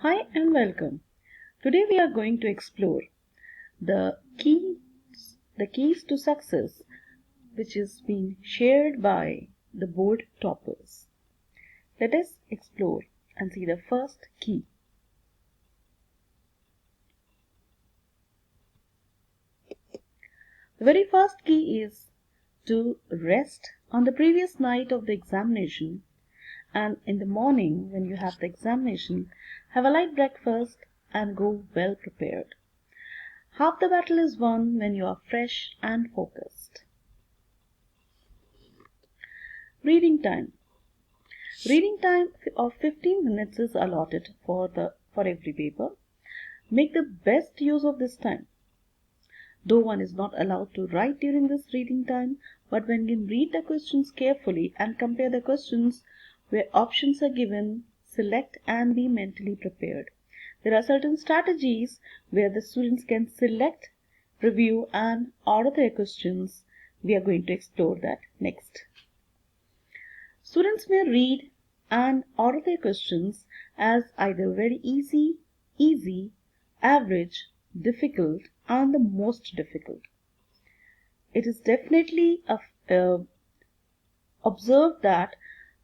Hi and welcome. Today we are going to explore the keys to success, which is being shared by the board toppers. Let us explore and see the first key. The very first key is to rest on the previous night of the examination, and in the morning when you have the examination, have a light breakfast and go well prepared. Half the battle is won when you are fresh and focused. Reading time. Reading time of 15 minutes is allotted for every paper. Make the best use of this time. Though one is not allowed to write during this reading time, but one can read the questions carefully and compare the questions where options are given, select and be mentally prepared. There are certain strategies where the students can select, review and order their questions. We are going to explore that next. Students may read and order their questions as either very easy, average, difficult, and the most difficult. It is definitely observed that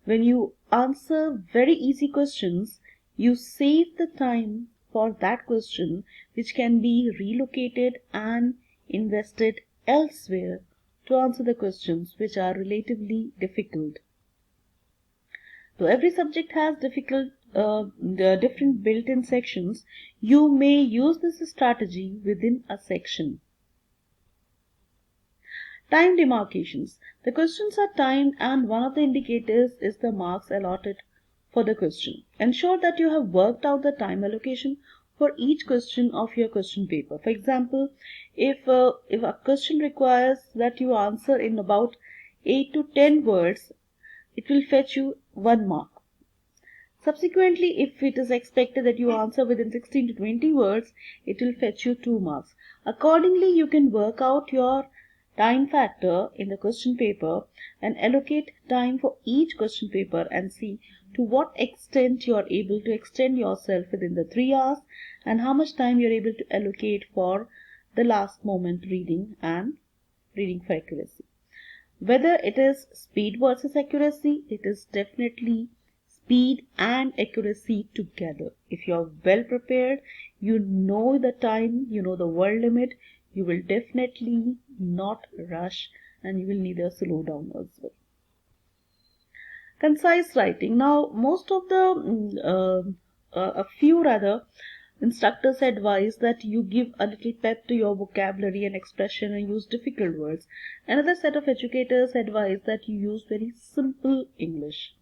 when you answer very easy questions, you save the time for that question, which can be relocated and invested elsewhere to answer the questions which are relatively difficult. So every subject has the different built-in sections. You may use this strategy within a section. Time demarcations. The questions are timed and one of the indicators is the marks allotted for the question. Ensure that you have worked out the time allocation for each question of your question paper. For example, if a question requires that you answer in about 8 to 10 words, it will fetch you 1 mark. Subsequently, if it is expected that you answer within 16 to 20 words, it will fetch you 2 marks. Accordingly, you can work out your time factor in the question paper and allocate time for each question paper and see to what extent you are able to extend yourself within the 3 hours and how much time you are able to allocate for the last moment reading and reading for accuracy. Whether it is speed versus accuracy, it is definitely speed and accuracy together. If you are well prepared, you know the time, you know the word limit, you will definitely not rush and you will neither slow down as well. Concise writing. Now, most of a few rather, instructors advise that you give a little pep to your vocabulary and expression and use difficult words. Another set of educators advise that you use very simple English.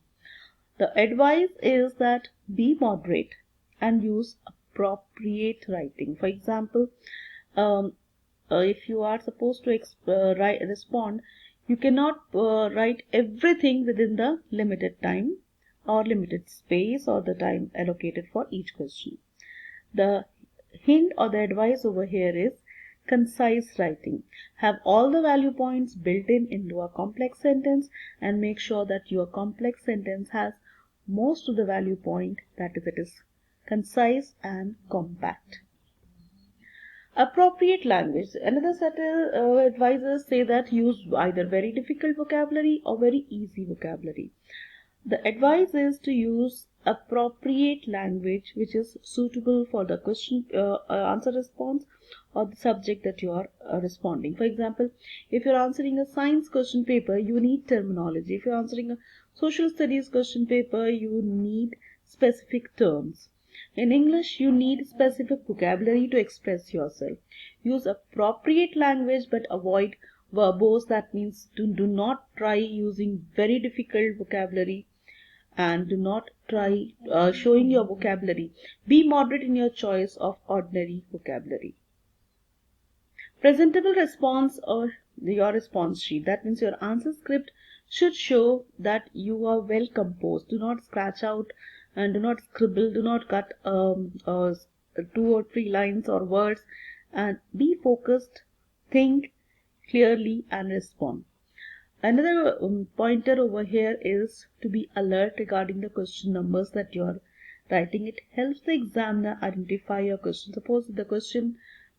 The advice is that be moderate and use appropriate writing. For example, if you are supposed to respond, you cannot write everything within the limited time or limited space or the time allocated for each question. The hint or the advice over here is concise writing. Have all the value points built into a complex sentence and make sure that your complex sentence has most of the value point, that is, it is concise and compact. Appropriate language. Another set of advisors say that use either very difficult vocabulary or very easy vocabulary. The advice is to use appropriate language which is suitable for the question answer response or the subject that you are responding. For example, if you're answering a science question paper, you need terminology. If you're answering a social studies question paper, you need specific terms. In English, you need specific vocabulary to express yourself. Use appropriate language but avoid verbose. That means do not try using very difficult vocabulary and do not try showing your vocabulary. Be moderate in your choice of ordinary vocabulary. Presentable response or your response sheet. That means your answer script should show that you are well composed. Do not scratch out and do not scribble. Do not cut 2 or 3 lines or words, and be focused, think clearly and respond. Another pointer over here is to be alert regarding the question numbers that you are writing it helps the examiner identify your question. Suppose the question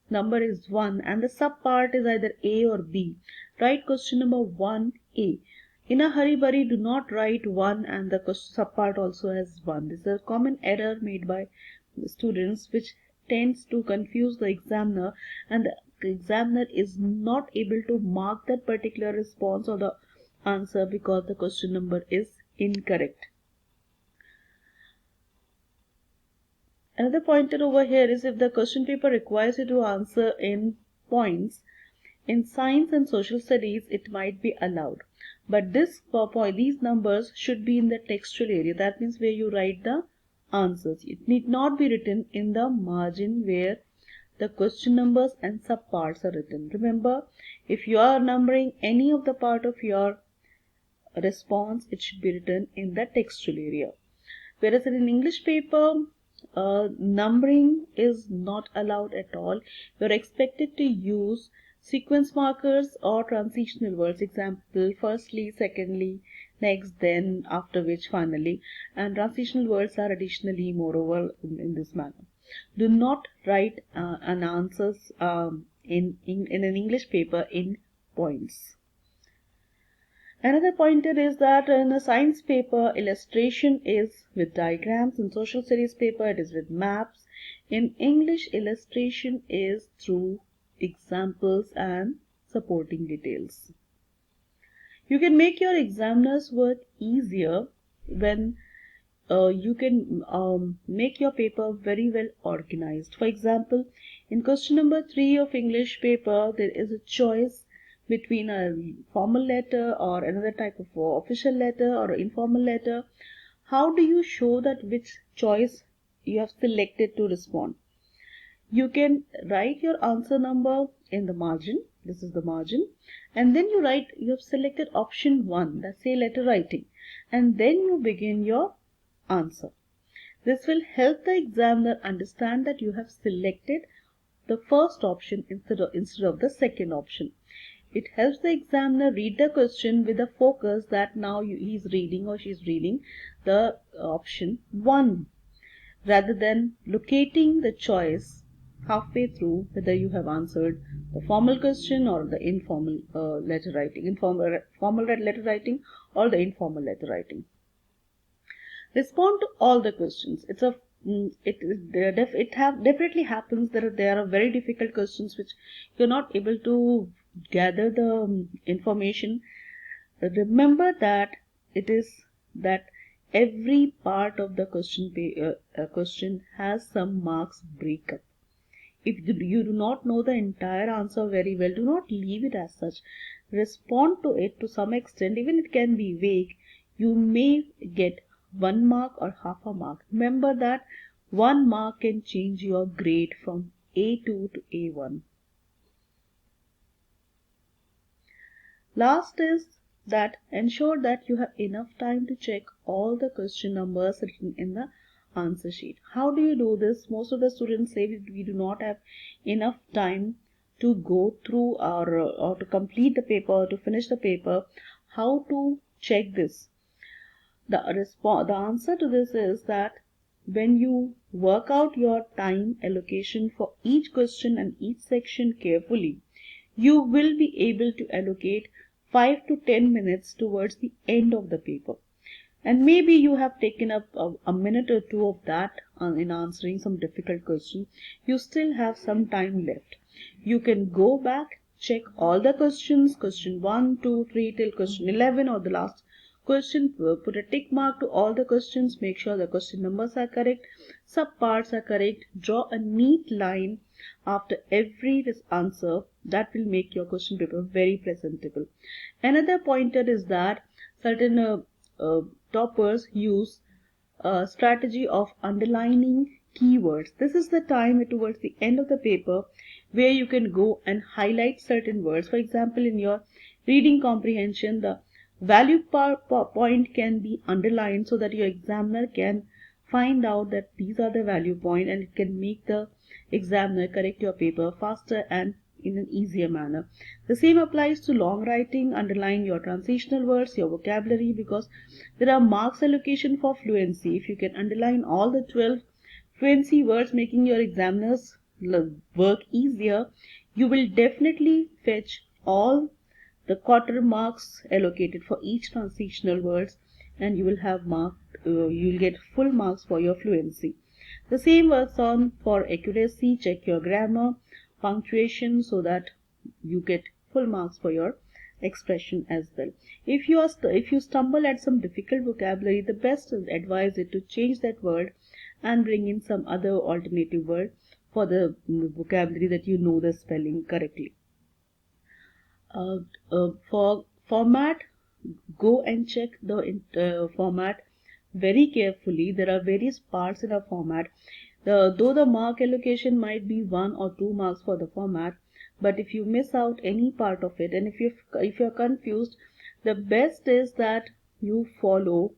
number is 1 and the sub part is either A or B. Write question number 1A. In a hurry-burry, do not write 1 and the sub part also has 1. This is a common error made by students which tends to confuse the examiner, and the examiner is not able to mark that particular response or the answer because the question number is incorrect. Another pointer over here is if the question paper requires you to answer in points, in science and social studies it might be allowed. But these numbers should be in the textual area. That means where you write the answers. It need not be written in the margin where the question numbers and subparts are written. Remember, if you are numbering any of the part of your response, it should be written in the textual area. Whereas in an English paper, numbering is not allowed at all. You are expected to use sequence markers or transitional words. Example, firstly, secondly, next, then, after which, finally. And transitional words are additionally moreover in this manner. Do not write an answers in an English paper in points. Another pointer is that in a science paper, illustration is with diagrams. In social studies paper, it is with maps. In English, illustration is through examples and supporting details. You can make your examiner's work easier when you can make your paper very well organized. For example, in question number 3 of English paper, there is a choice between a formal letter or another type of official letter or informal letter. How do you show that which choice you have selected to respond? You can write your answer number in the margin. This is the margin. And then you write, you have selected option 1, that's say letter writing. And then you begin your answer. This will help the examiner understand that you have selected the first option instead of the second option. It helps the examiner read the question with a focus that now he is reading or she is reading the option 1 rather than locating the choice halfway through whether you have answered the formal question or the informal letter writing, formal letter writing or the informal letter writing. Respond to all the questions. Definitely happens that there are very difficult questions which you're not able to gather the information. Remember that it is that every part of the question has some marks breakup. If you do not know the entire answer very well, do not leave it as such. Respond to it to some extent, even it can be vague. You may get 1 mark or half a mark. Remember that 1 mark can change your grade from A2 to A1. Last is that ensure that you have enough time to check all the question numbers written in the answer sheet. How do you do this? Most of the students say we do not have enough time to go through or to complete the paper or to finish the paper. How to check this? The answer to this is that when you work out your time allocation for each question and each section carefully, you will be able to allocate 5 to 10 minutes towards the end of the paper. And maybe you have taken up a minute or two of that in answering some difficult question. You still have some time left. You can go back, check all the questions, question 1, 2, 3 till question 11 or the last question, put a tick mark to all the questions, make sure the question numbers are correct, subparts are correct, draw a neat line after every answer. That will make your question paper very presentable. Another pointer is that certain toppers use a strategy of underlining keywords. This is the time towards the end of the paper where you can go and highlight certain words. For example, in your reading comprehension, the value point can be underlined so that your examiner can find out that these are the value point, and it can make the examiner correct your paper faster and in an easier manner. The same applies to long writing. Underline your transitional words, your vocabulary, because there are marks allocation for fluency. If you can underline all the 12 fluency words, making your examiners work easier, you will definitely fetch all the quarter marks allocated for each transitional words, and you will have you'll get full marks for your fluency. The same works on for accuracy. Check your grammar, punctuation, so that you get full marks for your expression as well. If you stumble at some difficult vocabulary, the best advice is to change that word and bring in some other alternative word for the vocabulary that you know the spelling correctly. For format, go and check the format very carefully. There are various parts in a format. Though the mark allocation might be 1 or 2 marks for the format, but if you miss out any part of it, and if you're confused, the best is that you follow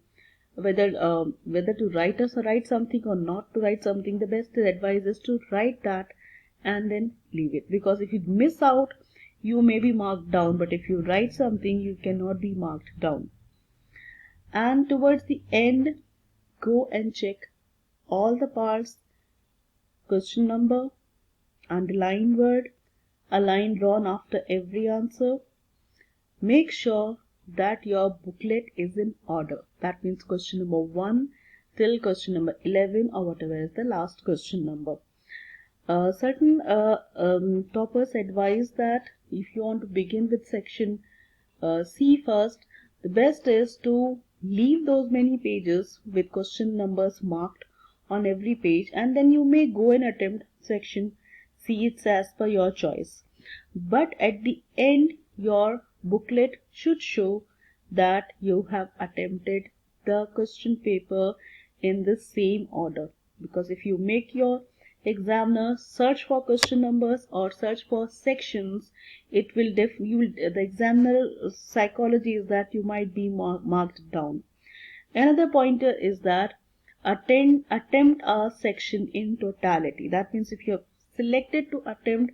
whether to write something or not to write something. The best advice is to write that and then leave it, because if you miss out, you may be marked down, but if you write something, you cannot be marked down. And towards the end, go and check all the parts: question number, underline word, a line drawn after every answer. Make sure that your booklet is in order. That means question number 1 till question number 11, or whatever is the last question number. Certain toppers advise that if you want to begin with section C first, the best is to leave those many pages with question numbers marked on every page, and then you may go and attempt section C. It's as per your choice. But at the end, your booklet should show that you have attempted the question paper in the same order, because if you make your examiner search for question numbers or search for sections, it will the examiner psychology is that you might be marked down. Another pointer is that attempt a section in totality. That means if you have selected to attempt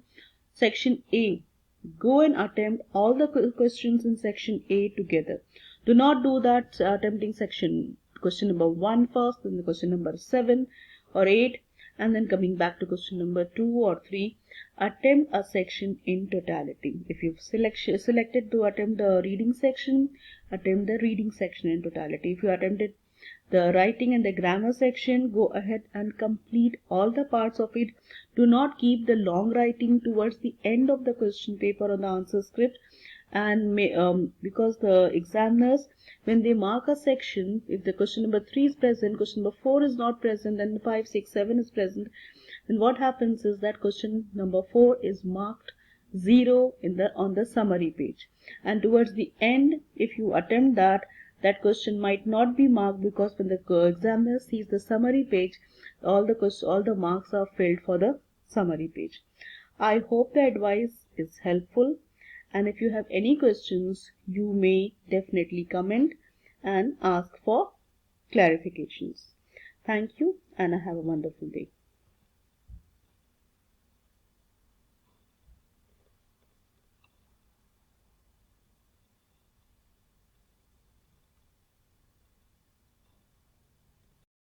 section A, go and attempt all the questions in section A together. Do not do that attempting question number 1 first, then the question number 7 or 8, and then coming back to question number 2 or 3. Attempt a section in totality. If you've selected to attempt the reading section, attempt the reading section in totality. If you attempted the writing and the grammar section, go ahead and complete all the parts of it. Do not keep the long writing towards the end of the question paper or the answer script, and because the examiners, when they mark a section, if the question number 3 is present, question number 4 is not present, and 5, 6, 7 is present, then what happens is that question number 4 is marked 0 on the summary page, and towards the end, if you attempt that question might not be marked, because when the examiner sees the summary page, all the marks are filled for the summary page. I hope the advice is helpful, and if you have any questions, you may definitely comment and ask for clarifications. Thank you, and have a wonderful day.